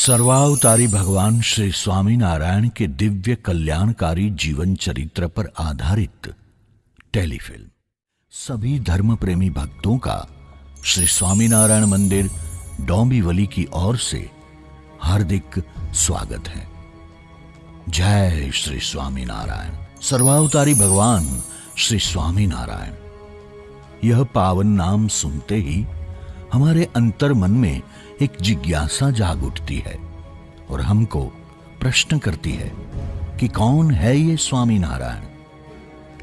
सर्वावतारी भगवान श्री स्वामीनारायण के दिव्य कल्याणकारी जीवन चरित्र पर आधारित टेलीफिल्म सभी धर्म प्रेमी भक्तों का श्री स्वामीनारायण मंदिर डोंबिवली की ओर से हार्दिक स्वागत है। जय श्री स्वामीनारायण। सर्वावतारी भगवान श्री स्वामीनारायण। यह पावन नाम सुनते ही हमारे अंतर मन में एक जिज्ञासा जाग उठती है और हमको प्रश्न करती है कि कौन है ये स्वामीनारायण?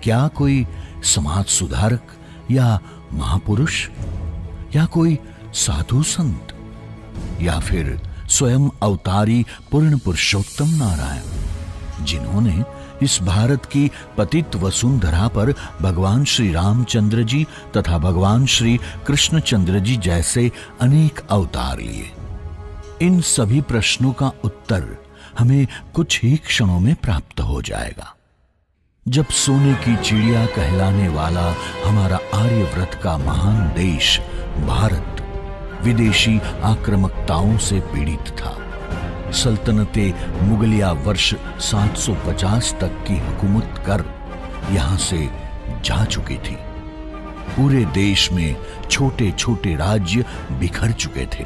क्या कोई समाज सुधारक या महापुरुष, या कोई साधु संत, या फिर स्वयं अवतारी पूर्ण पुरुषोत्तम नारायण, जिन्होंने इस भारत की पतित वसुंधरा पर भगवान श्री रामचंद्र जी तथा भगवान श्री कृष्णचंद्र जी जैसे अनेक अवतार लिए? इन सभी प्रश्नों का उत्तर हमें कुछ ही क्षणों में प्राप्त हो जाएगा। जब सोने की चिड़िया कहलाने वाला हमारा आर्यव्रत का महान देश भारत विदेशी आक्रामकताओं से पीड़ित था। सल्तनते मुगलिया वर्ष 750 तक की हुकूमत कर यहां से जा चुकी थी। पूरे देश में छोटे छोटे राज्य बिखर चुके थे।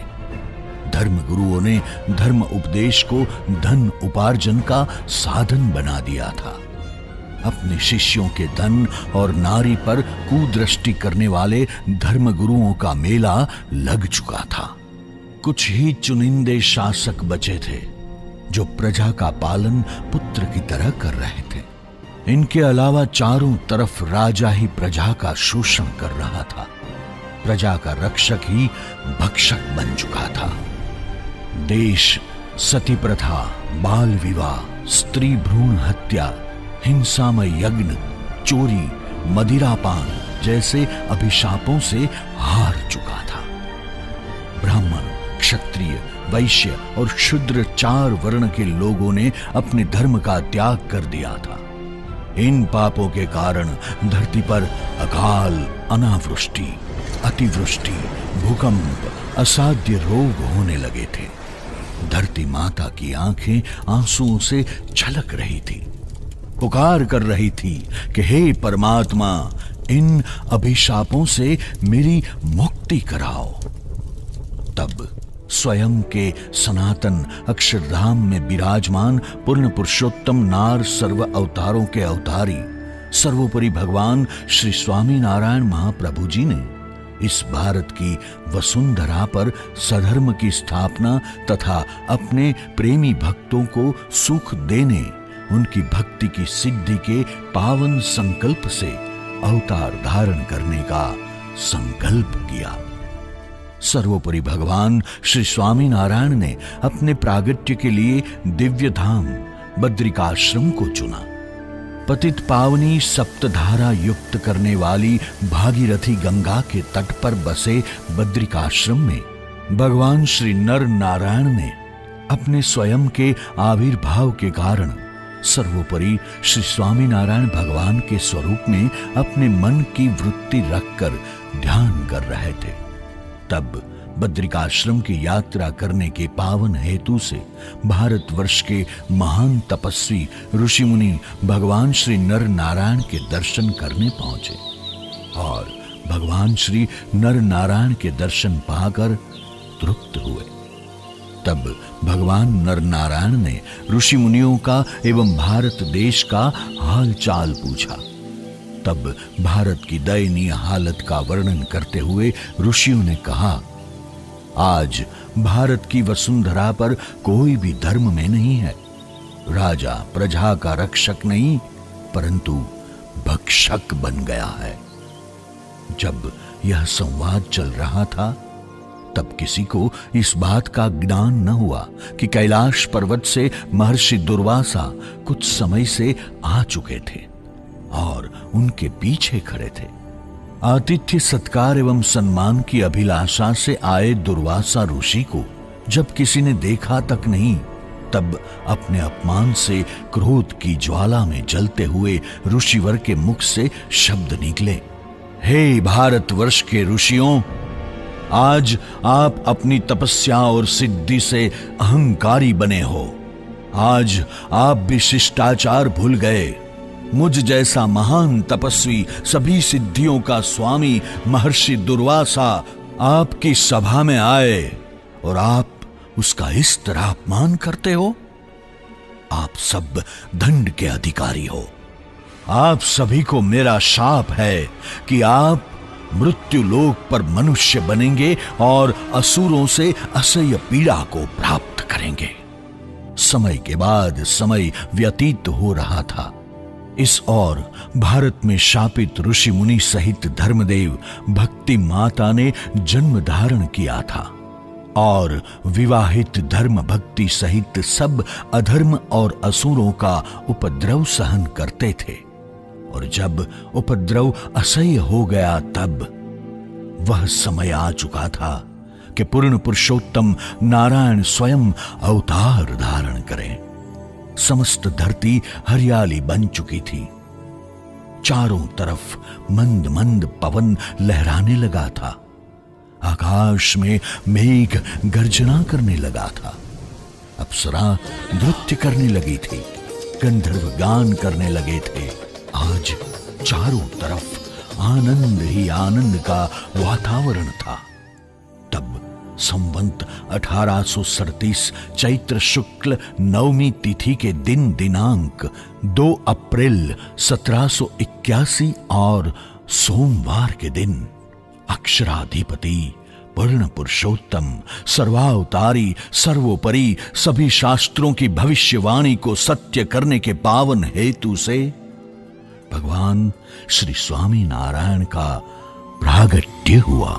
धर्म गुरुओं ने धर्म उपदेश को धन उपार्जन का साधन बना दिया था। अपने शिष्यों के धन और नारी पर कुदृष्टि करने वाले धर्म गुरुओं का मेला लग चुका था। कुछ ही चुनिंदे शासक बचे थे जो प्रजा का पालन पुत्र की तरह कर रहे थे। इनके अलावा चारों तरफ राजा ही प्रजा का शोषण कर रहा था। प्रजा का रक्षक ही भक्षक बन चुका था। देश सती प्रथा, बाल विवाह, स्त्री भ्रूण हत्या, हिंसामय यज्ञ, चोरी, मदिरापान जैसे अभिशापों से हार चुका था। ब्राह्मण, क्षत्रिय, वैश्य और शूद्र चार वर्ण के लोगों ने अपने धर्म का त्याग कर दिया था। इन पापों के कारण धरती पर अकाल, अनावृष्टि, अतिवृष्टि, भूकंप, असाध्य रोग होने लगे थे। धरती माता की आंखें आंसुओं से छलक रही थी, पुकार कर रही थी कि हे परमात्मा, इन अभिशापों से मेरी मुक्ति कराओ। तब स्वयं के सनातन अक्षरधाम में विराजमान पूर्ण पुरुषोत्तम नार सर्व अवतारों के अवतारी सर्वोपरि भगवान श्री स्वामीनारायण महाप्रभु जी ने इस भारत की वसुंधरा पर सधर्म की स्थापना तथा अपने प्रेमी भक्तों को सुख देने, उनकी भक्ति की सिद्धि के पावन संकल्प से अवतार धारण करने का संकल्प किया। सर्वोपरि भगवान श्री स्वामीनारायण ने अपने प्रागट्य के लिए दिव्य धाम बद्रिकाश्रम को चुना। पतित पावनी सप्तधारा युक्त करने वाली भागीरथी गंगा के तट पर बसे बद्रिकाश्रम में भगवान श्री नर नारायण ने अपने स्वयं के आविर्भाव के कारण सर्वोपरि श्री स्वामीनारायण भगवान के स्वरूप में अपने मन की वृत्ति रखकर ध्यान कर रहे थे। तब बद्रिकाश्रम की यात्रा करने के पावन हेतु से भारतवर्ष के महान तपस्वी ऋषि मुनि भगवान श्री नर नारायण के दर्शन करने पहुंचे और भगवान श्री नर नारायण के दर्शन पाकर तृप्त हुए। तब भगवान नर नारायण ने ऋषि मुनियों का एवं भारत देश का हाल चाल पूछा। तब भारत की दयनीय हालत का वर्णन करते हुए ऋषियों ने कहा, आज भारत की वसुंधरा पर कोई भी धर्म में नहीं है। राजा प्रजा का रक्षक नहीं परंतु भक्षक बन गया है। जब यह संवाद चल रहा था तब किसी को इस बात का ज्ञान न हुआ कि कैलाश पर्वत से महर्षि दुर्वासा कुछ समय से आ चुके थे और उनके पीछे खड़े थे। आतिथ्य सत्कार एवं सम्मान की अभिलाषा से आए दुर्वासा ऋषि को जब किसी ने देखा तक नहीं, तब अपने अपमान से क्रोध की ज्वाला में जलते हुए ऋषिवर के मुख से शब्द निकले, हे भारतवर्ष के ऋषियों, आज आप अपनी तपस्या और सिद्धि से अहंकारी बने हो। आज आप भी शिष्टाचार भूल गए। मुझ जैसा महान तपस्वी, सभी सिद्धियों का स्वामी महर्षि दुर्वासा आपकी सभा में आए और आप उसका इस तरह अपमान करते हो। आप सब दंड के अधिकारी हो। आप सभी को मेरा शाप है कि आप मृत्यु लोक पर मनुष्य बनेंगे और असुरों से असह्य पीड़ा को प्राप्त करेंगे। समय के बाद समय व्यतीत हो रहा था। इस ओर भारत में शापित ऋषि मुनि सहित धर्मदेव भक्ति माता ने जन्म धारण किया था और विवाहित धर्म भक्ति सहित सब अधर्म और असुरों का उपद्रव सहन करते थे। और जब उपद्रव असह्य हो गया तब वह समय आ चुका था कि पूर्ण पुरुषोत्तम नारायण स्वयं अवतार धारण करें। समस्त धरती हरियाली बन चुकी थी। चारों तरफ मंद मंद पवन लहराने लगा था। आकाश में मेघ गर्जना करने लगा था। अप्सरा नृत्य करने लगी थी। गंधर्व गान करने लगे थे। आज चारों तरफ आनंद ही आनंद का वातावरण था। तब संवंत 1837 चैत्र शुक्ल नवमी तिथि के दिन दिनांक 2 अप्रैल 1781 और सोमवार के दिन अक्षराधिपति पूर्ण पुरुषोत्तम सर्वावतारी सर्वोपरि सभी शास्त्रों की भविष्यवाणी को सत्य करने के पावन हेतु से भगवान श्री स्वामी नारायण का प्रागट्य हुआ।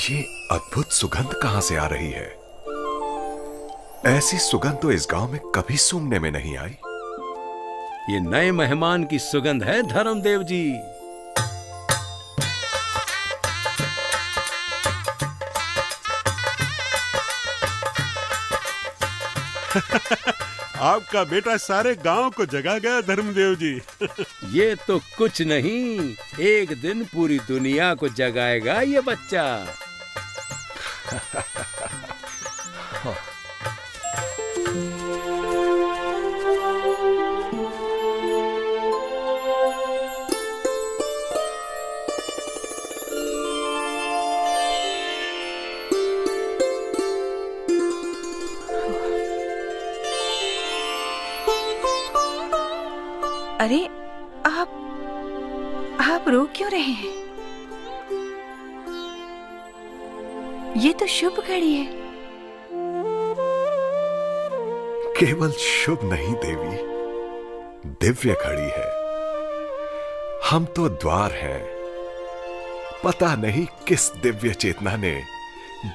ये अद्भुत सुगंध कहां से आ रही है? ऐसी सुगंध तो इस गांव में कभी सूंघने में नहीं आई। ये नए मेहमान की सुगंध है धर्मदेव जी। आपका बेटा सारे गांव को जगा गया धर्मदेव जी। ये तो कुछ नहीं, एक दिन पूरी दुनिया को जगाएगा ये बच्चा। अरे आप रो क्यों रहे हैं? ये तो शुभ घड़ी है। केवल शुभ नहीं देवी, दिव्य घड़ी है। हम तो द्वार हैं। पता नहीं किस दिव्य चेतना ने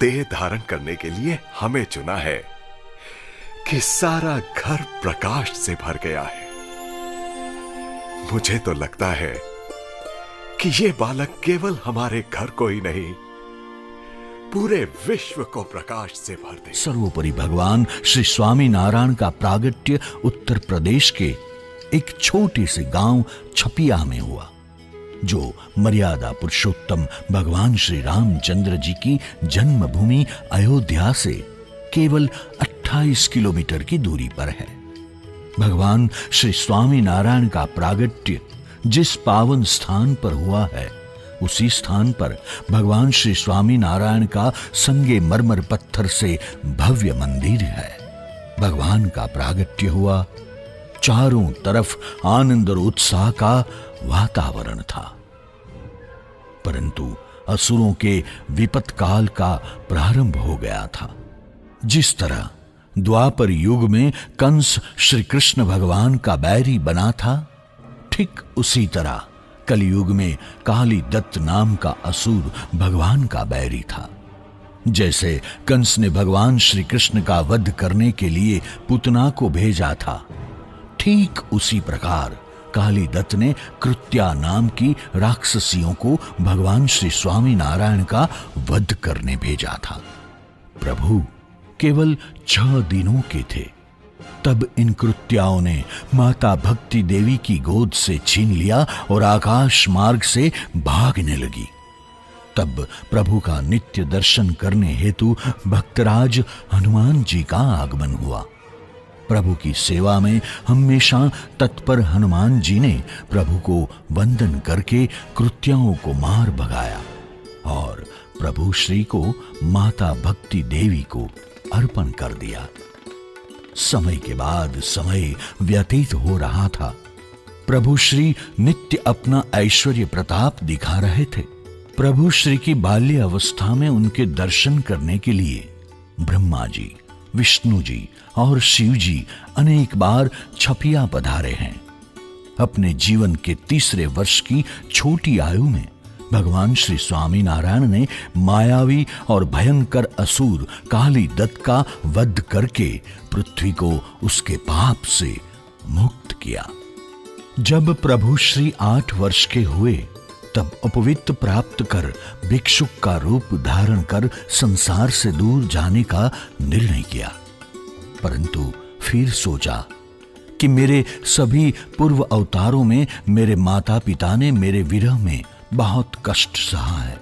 देह धारण करने के लिए हमें चुना है कि सारा घर प्रकाश से भर गया है। मुझे तो लगता है कि ये बालक केवल हमारे घर को ही नहीं, पूरे विश्व को प्रकाश से भर दे। सर्वोपरि भगवान श्री स्वामी नारायण का प्रागट्य उत्तर प्रदेश के एक छोटे से गांव छपिया में हुआ, जो मर्यादा पुरुषोत्तम भगवान श्री रामचंद्र जी की जन्मभूमि अयोध्या से केवल 28 किलोमीटर की दूरी पर है। भगवान श्री स्वामी नारायण का प्रागट्य जिस पावन स्थान पर हुआ है, उसी स्थान पर भगवान श्री स्वामी नारायण का संगे मरमर पत्थर से भव्य मंदिर है। भगवान का प्रागट्य हुआ। चारों तरफ आनंद और उत्साह का वातावरण था। परंतु असुरों के विपत काल का प्रारंभ हो गया था। जिस तरह द्वापर युग में कंस श्री कृष्ण भगवान का बैरी बना था, ठीक उसी तरह कलयुग में काली दत्त नाम का असुर भगवान का बैरी था। जैसे कंस ने भगवान श्री कृष्ण का वध करने के लिए पुतना को भेजा था, ठीक उसी प्रकार काली दत्त ने कृत्या नाम की राक्षसियों को भगवान श्री स्वामी नारायण का वध करने भेजा था। प्रभु, केवल 6 दिनों के थे। तब इन कृत्याओं ने माता भक्ति देवी की गोद से छीन लिया और आकाश मार्ग से भागने लगी। तब प्रभु का नित्य दर्शन करने हेतु भक्तराज हनुमान जी का आगमन हुआ। प्रभु की सेवा में हमेशा तत्पर हनुमान जी ने प्रभु को वंदन करके कृत्याओं को मार भगाया और प्रभु श्री को माता भक्ति देवी को अर्पण कर दिया। समय के बाद समय व्यतीत हो रहा था। प्रभु श्री नित्य अपना ऐश्वर्य प्रताप दिखा रहे थे। प्रभु श्री की बाल्य अवस्था में उनके दर्शन करने के लिए ब्रह्मा जी, विष्णु जी और शिव जी अनेक बार छपिया पधारे हैं। अपने जीवन के 3रे वर्ष की छोटी आयु में भगवान श्री स्वामी नारायण ने मायावी और भयंकर असुर काली दत्त का वध करके पृथ्वी को उसके पाप से मुक्त किया। जब प्रभु श्री 8 वर्ष के हुए तब अपवित्र प्राप्त कर भिक्षुक का रूप धारण कर संसार से दूर जाने का निर्णय किया। परंतु फिर सोचा कि मेरे सभी पूर्व अवतारों में मेरे माता पिता ने मेरे विरह में बहुत कष्ट सहा है,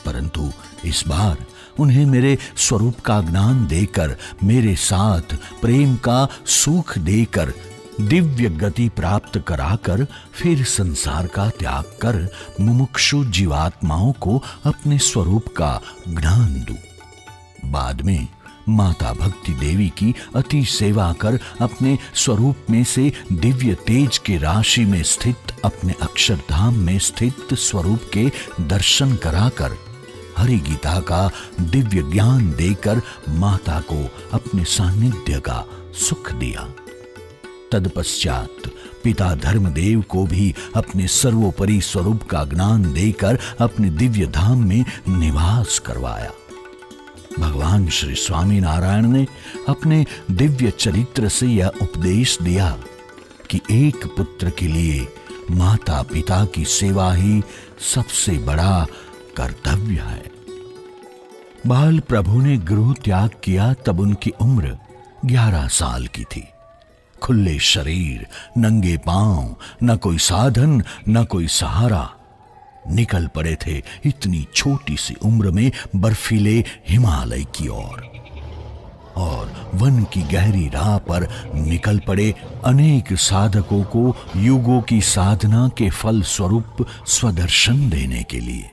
परंतु इस बार उन्हें मेरे स्वरूप का ज्ञान देकर, मेरे साथ प्रेम का सुख देकर, दिव्य गति प्राप्त कराकर फिर संसार का त्याग कर मुमुक्षु जीवात्माओं को अपने स्वरूप का ज्ञान दूं। बाद में माता भक्ति देवी की अति सेवा कर अपने स्वरूप में से दिव्य तेज के राशि में स्थित अपने अक्षरधाम में स्थित स्वरूप के दर्शन कराकर हरि गीता का दिव्य ज्ञान देकर माता को अपने सानिध्य का सुख दिया। तत्पश्चात पिता धर्मदेव को भी अपने सर्वोपरि स्वरूप का ज्ञान देकर अपने दिव्य धाम में निवास करवाया। भगवान श्री स्वामी नारायण ने अपने दिव्य चरित्र से यह उपदेश दिया कि एक पुत्र के लिए माता पिता की सेवा ही सबसे बड़ा कर्तव्य है। बाल प्रभु ने गृह त्याग किया तब उनकी उम्र 11 साल की थी। खुले शरीर, नंगे पांव, न कोई साधन न कोई सहारा, निकल पड़े थे इतनी छोटी सी उम्र में बर्फीले हिमालय की ओर और वन की गहरी राह पर निकल पड़े अनेक साधकों को युगों की साधना के फल स्वरूप स्वदर्शन देने के लिए।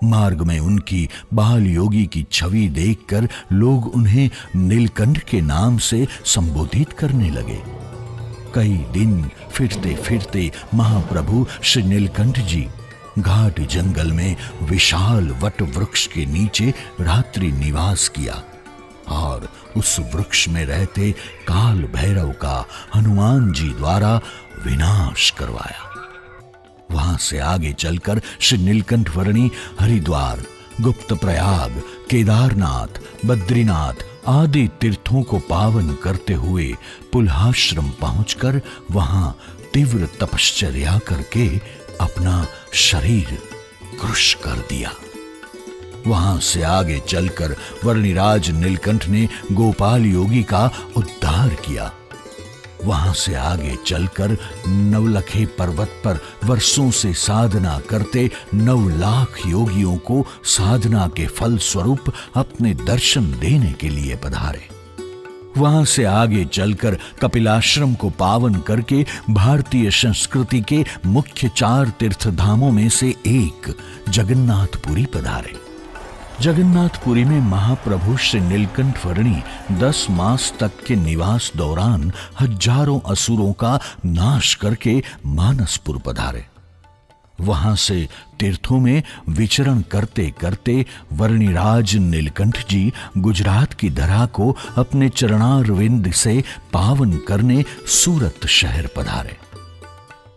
मार्ग में उनकी बाल योगी की छवि देखकर लोग उन्हें नीलकंठ के नाम से संबोधित करने लगे। कई दिन फिरते फिरते महाप्रभु श्री नीलकंठ जी घाट जंगल में विशाल वट वृक्ष के नीचे रात्रि निवास किया और उस वृक्ष में रहते काल भैरव का हनुमान जी द्वारा विनाश करवाया। वहां से आगे चलकर श्री नीलकंठ वर्णी हरिद्वार, गुप्त प्रयाग, केदारनाथ, बद्रीनाथ आदि तीर्थों को पावन करते हुए पुलहाश्रम पहुंचकर वहां तीव्र तपश्चर्या करके अपना शरीर कृश कर दिया। वहां से आगे चलकर वर्णिराज नीलकंठ ने गोपाल योगी का उद्धार किया। वहां से आगे चलकर नवलखे पर्वत पर वर्षों से साधना करते 9 लाख योगियों को साधना के फल स्वरूप अपने दर्शन देने के लिए पधारे। वहां से आगे चलकर कपिलाश्रम को पावन करके भारतीय संस्कृति के मुख्य 4 तीर्थधामों में से एक जगन्नाथपुरी पधारे। जगन्नाथपुरी में महाप्रभु श्री नीलकंठ वर्णी 10 मास तक के निवास दौरान हजारों असुरों का नाश करके मानसपुर पधारे। वहां से तीर्थों में विचरण करते करते वर्णिराज नीलकंठ जी गुजरात की धरा को अपने चरणारविंद से पावन करने सूरत शहर पधारे।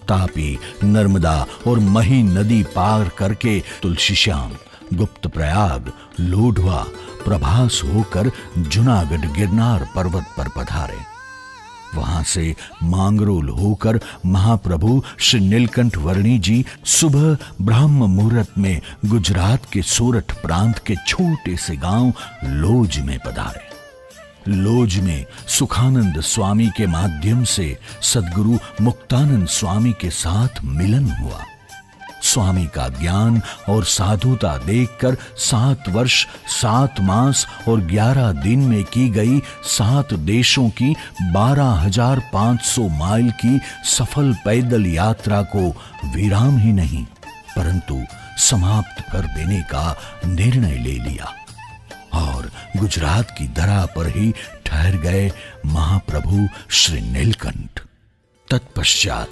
तापी, नर्मदा और मही नदी पार करके तुलसीश्याम, गुप्त प्रयाग, लोढ़वा, प्रभास होकर जूनागढ़ गिरनार पर्वत पर पधारे। वहां से मांगरोल होकर महाप्रभु श्री नीलकंठ वर्णी जी सुबह ब्रह्म मुहूर्त में गुजरात के सोरठ प्रांत के छोटे से गांव लोज में पधारे। लोज में सुखानंद स्वामी के माध्यम से सद्गुरु मुक्तानंद स्वामी के साथ मिलन हुआ। स्वामी का ज्ञान और साधुता देखकर 7 वर्ष 7 मास और 11 दिन में की गई 7 देशों की 12,500 माइल की सफल पैदल यात्रा को विराम ही नहीं परंतु समाप्त कर देने का निर्णय ले लिया और गुजरात की धरा पर ही ठहर गए महाप्रभु श्री नीलकंठ। तत्पश्चात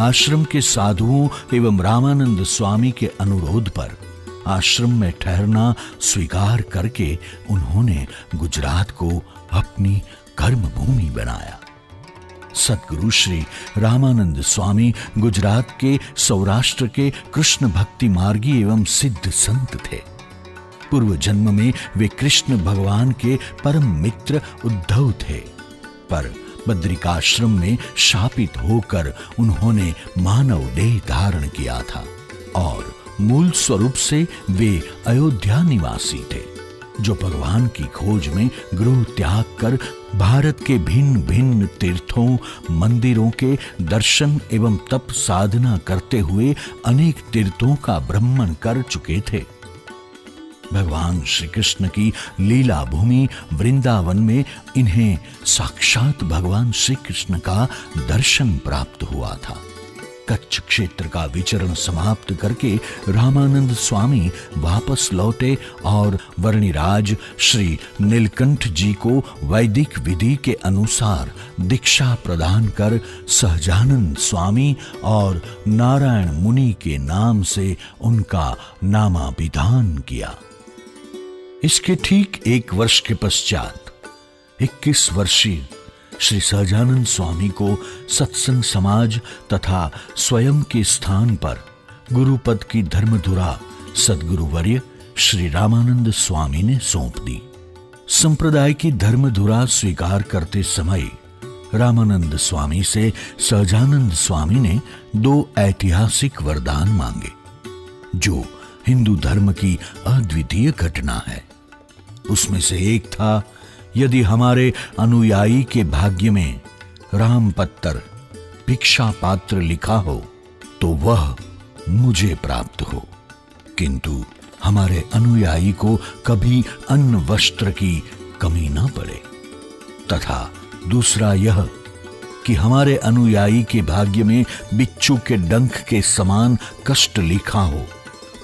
आश्रम के साधुओं एवं रामानंद स्वामी के अनुरोध पर आश्रम में ठहरना स्वीकार करके उन्होंने गुजरात को अपनी कर्मभूमि बनाया। सद्गुरु श्री रामानंद स्वामी गुजरात के सौराष्ट्र के कृष्ण भक्ति मार्गी एवं सिद्ध संत थे। पूर्व जन्म में वे कृष्ण भगवान के परम मित्र उद्धव थे, पर बद्रिकाश्रम में शापित होकर उन्होंने मानव देह धारण किया था और मूल स्वरूप से वे अयोध्या निवासी थे, जो भगवान की खोज में गृह त्याग कर भारत के भिन्न भिन्न तीर्थों मंदिरों के दर्शन एवं तप साधना करते हुए अनेक तीर्थों का भ्रमण कर चुके थे। भगवान श्री कृष्ण की लीला भूमि वृंदावन में इन्हें साक्षात भगवान श्री कृष्ण का दर्शन प्राप्त हुआ था। कच्छ क्षेत्र का विचरण समाप्त करके रामानंद स्वामी वापस लौटे और वर्णिराज श्री नीलकंठ जी को वैदिक विधि के अनुसार दीक्षा प्रदान कर सहजानंद स्वामी और नारायण मुनि के नाम से उनका नामाभिधान किया। इसके ठीक 1 वर्ष के पश्चात 21 वर्षीय श्री सहजानंद स्वामी को सत्संग समाज तथा स्वयं के स्थान पर गुरुपद की धर्मधुरा सद्गुरुवर्य श्री रामानंद स्वामी ने सौंप दी। संप्रदाय की धर्मधुरा स्वीकार करते समय रामानंद स्वामी से सहजानंद स्वामी ने 2 ऐतिहासिक वरदान मांगे, जो हिंदू धर्म की अद्वितीय घटना है। उसमें से एक था, यदि हमारे अनुयायी के भाग्य में राम पत्तर भिक्षा पात्र लिखा हो तो वह मुझे प्राप्त हो, किंतु हमारे अनुयायी को कभी अन्न वस्त्र की कमी न पड़े। तथा दूसरा यह कि हमारे अनुयायी के भाग्य में बिच्छू के डंक के समान कष्ट लिखा हो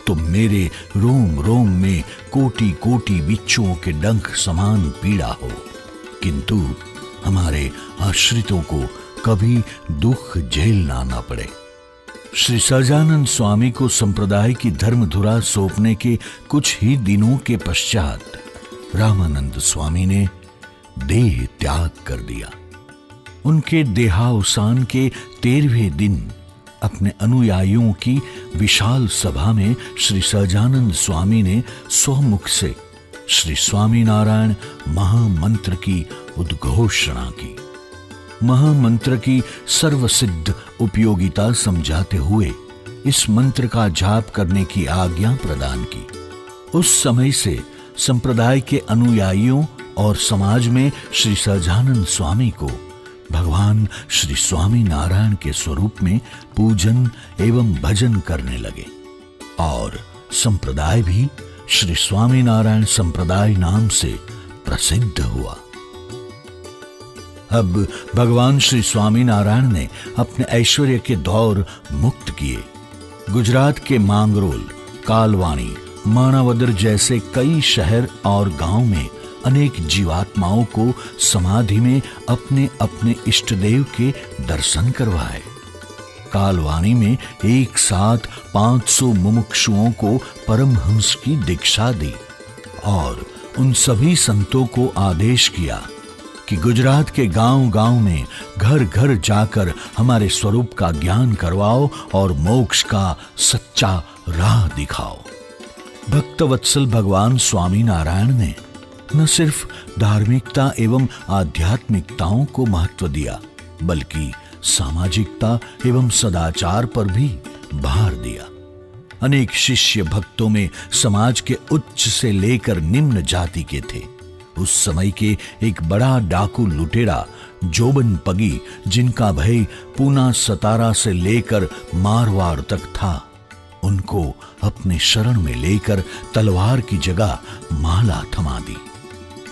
तो मेरे रोम रोम में कोटि कोटि बिच्छुओं के डंक समान पीड़ा हो, किंतु हमारे आश्रितों को कभी दुख झेलना न पड़े। श्री सहजानंद स्वामी को संप्रदाय की धर्मधुरा सौंपने के कुछ ही दिनों के पश्चात रामानंद स्वामी ने देह त्याग कर दिया। उनके देहावसान के 13वें दिन अपने अनुयायियों की विशाल सभा में श्री सहजानंद स्वामी ने स्वमुख से श्री स्वामीनारायण महामंत्र की उद्घोषणा की। महामंत्र की सर्वसिद्ध उपयोगिता समझाते हुए इस मंत्र का जाप करने की आज्ञा प्रदान की। उस समय से संप्रदाय के अनुयायियों और समाज में श्री सहजानंद स्वामी को भगवान श्री स्वामी नारायण के स्वरूप में पूजन एवं भजन करने लगे और संप्रदाय भी श्री स्वामी नारायण संप्रदाय नाम से प्रसिद्ध हुआ। अब भगवान श्री स्वामी नारायण ने अपने ऐश्वर्य के दौर मुक्त किए। गुजरात के मांगरोल, कालवाणी, मानावदर जैसे कई शहर और गांव में अनेक जीवात्माओं को समाधि में अपने अपने इष्टदेव के दर्शन करवाए। कालवाणी में एक साथ 500 मुमुक्षुओं को परमहंस की दीक्षा दी और उन सभी संतों को आदेश किया कि गुजरात के गांव-गांव में घर घर जाकर हमारे स्वरूप का ज्ञान करवाओ और मोक्ष का सच्चा राह दिखाओ। भक्तवत्सल भगवान स्वामी नारायण ने न सिर्फ धार्मिकता एवं आध्यात्मिकताओं को महत्व दिया, बल्कि सामाजिकता एवं सदाचार पर भी भार दिया। अनेक शिष्य भक्तों में समाज के उच्च से लेकर निम्न जाति के थे उस समय के एक बड़ा डाकू लुटेरा जोबन पगी, जिनका भय पूना सतारा से लेकर मारवाड़ तक था, उनको अपने शरण में लेकर तलवार की जगह माला थमा दी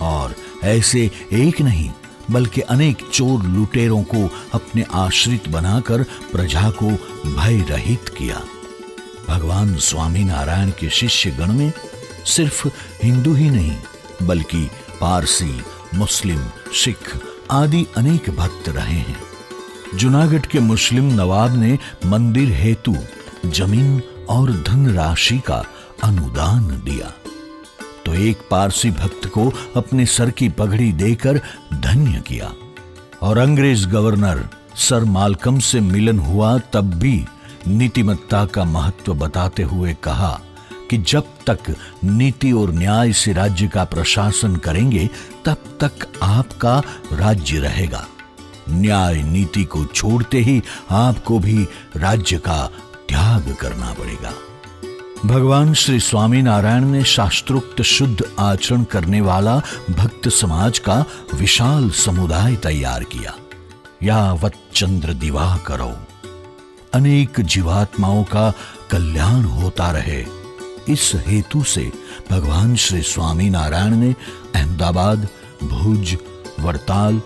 और ऐसे एक नहीं बल्कि अनेक चोर लुटेरों को अपने आश्रित बनाकर प्रजा को भय रहित किया। भगवान स्वामी नारायण के शिष्य गण में सिर्फ हिंदू ही नहीं बल्कि पारसी, मुस्लिम, सिख आदि अनेक भक्त रहे हैं। जूनागढ़ के मुस्लिम नवाब ने मंदिर हेतु जमीन और धन राशि का अनुदान दिया तो एक पारसी भक्त को अपने सर की पगड़ी देकर धन्य किया और अंग्रेज गवर्नर सर मालकम से मिलन हुआ तब भी नीतिमत्ता का महत्व बताते हुए कहा कि जब तक नीति और न्याय से राज्य का प्रशासन करेंगे तब तक आपका राज्य रहेगा। न्याय नीति को छोड़ते ही आपको भी राज्य का त्याग करना पड़ेगा। भगवान श्री स्वामी नारायण ने शास्त्रोक्त शुद्ध आचरण करने वाला भक्त समाज का विशाल समुदाय तैयार किया। यावत् चंद्र दिवा करो, अनेक जीवात्माओं का कल्याण होता रहे, इस हेतु से भगवान श्री स्वामी नारायण ने अहमदाबाद, भुज, वड़ताल,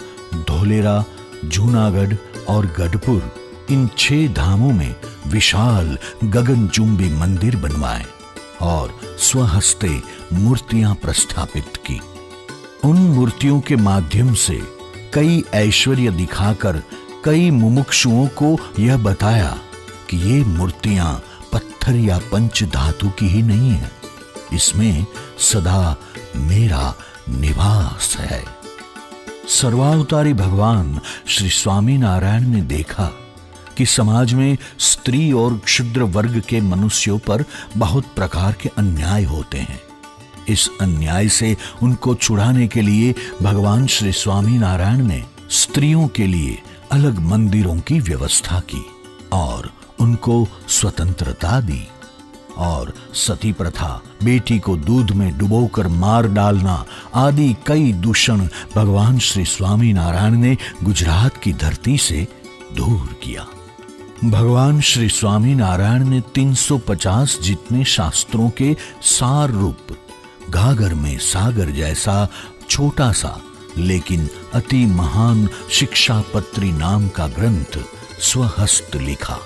धोलेरा, जूनागढ़ और गढ़पुर इन 6 धामों में विशाल गगनचुंबी मंदिर बनवाए और स्वहस्ते मूर्तियां प्रस्थापित की। उन मूर्तियों के माध्यम से कई ऐश्वर्य दिखाकर कई मुमुक्षुओं को यह बताया कि ये मूर्तियां पत्थर या पंच धातु की ही नहीं है, इसमें सदा मेरा निवास है। सर्वावतारी भगवान श्री स्वामी नारायण ने देखा कि समाज में स्त्री और क्षुद्र वर्ग के मनुष्यों पर बहुत प्रकार के अन्याय होते हैं। इस अन्याय से उनको छुड़ाने के लिए भगवान श्री स्वामी नारायण ने स्त्रियों के लिए अलग मंदिरों की व्यवस्था की और उनको स्वतंत्रता दी और सती प्रथा, बेटी को दूध में डुबोकर मार डालना आदि कई दूषण भगवान श्री स्वामी नारायण ने गुजरात की धरती से दूर किया। भगवान श्री स्वामी नारायण ने 350 जितने शास्त्रों के सार रूप गागर में सागर जैसा छोटा सा लेकिन अति महान शिक्षापत्री नाम का ग्रंथ स्वहस्त लिखा।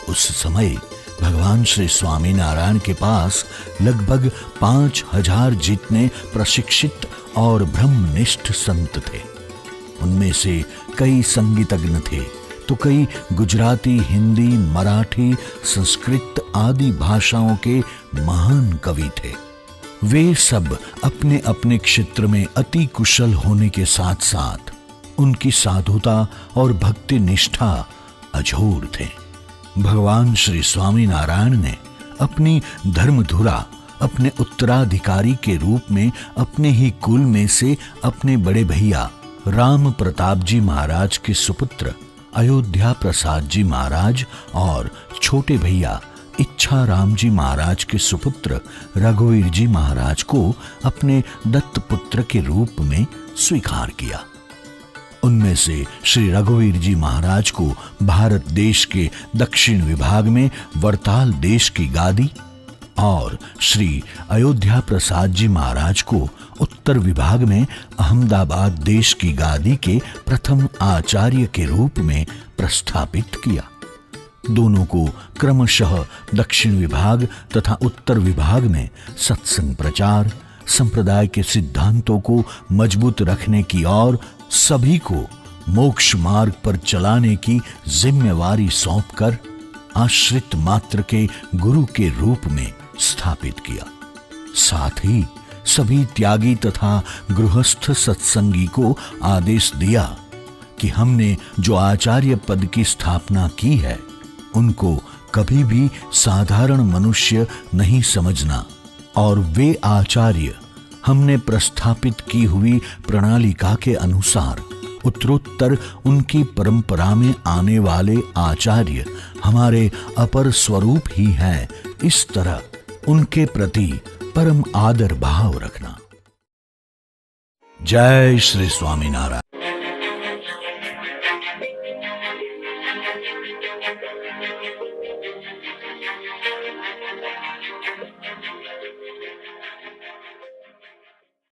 उस समय भगवान श्री स्वामी नारायण के पास लगभग 5000 जितने प्रशिक्षित और ब्रह्मनिष्ठ संत थे। उनमें से कई संगीतज्ञ थे तो कई गुजराती, हिंदी, मराठी, संस्कृत आदि भाषाओं के महान कवि थे। वे सब अपने अपने क्षेत्र में अति कुशल होने के साथ साथ उनकी साधुता और भक्ति निष्ठा अझोर थे। भगवान श्री स्वामी नारायण ने अपनी धर्मधुरा अपने उत्तराधिकारी के रूप में अपने ही कुल में से अपने बड़े भैया राम प्रताप जी महाराज के सुपुत्र अयोध्या प्रसाद जी महाराज और छोटे भैया इच्छा राम जी महाराज के सुपुत्र रघुवीर जी महाराज को अपने दत्त पुत्र के रूप में स्वीकार किया। उनमें से श्री रघुवीर जी महाराज को भारत देश के दक्षिण विभाग में वड़ताल देश की गादी और श्री अयोध्या प्रसाद जी महाराज को उत्तर विभाग में अहमदाबाद देश की गादी के प्रथम आचार्य के रूप में प्रस्थापित किया। दोनों को क्रमशः दक्षिण विभाग तथा उत्तर विभाग में सत्संग प्रचार, संप्रदाय के सिद्धांतों को मजबूत रखने की और सभी को मोक्ष मार्ग पर चलाने की जिम्मेवारी सौंपकर आश्रित मात्र के गुरु के रूप में स्थापित किया। साथ ही सभी त्यागी तथा गृहस्थ सत्संगी को आदेश दिया कि हमने जो आचार्य पद की स्थापना की है उनको कभी भी साधारण मनुष्य नहीं समझना और वे आचार्य हमने प्रस्थापित की हुई प्रणालिका के अनुसार उत्तरोत्तर उनकी परंपरा में आने वाले आचार्य हमारे अपर स्वरूप ही हैं, इस तरह उनके प्रति परम आदर भाव रखना। जय श्री स्वामीनारायण।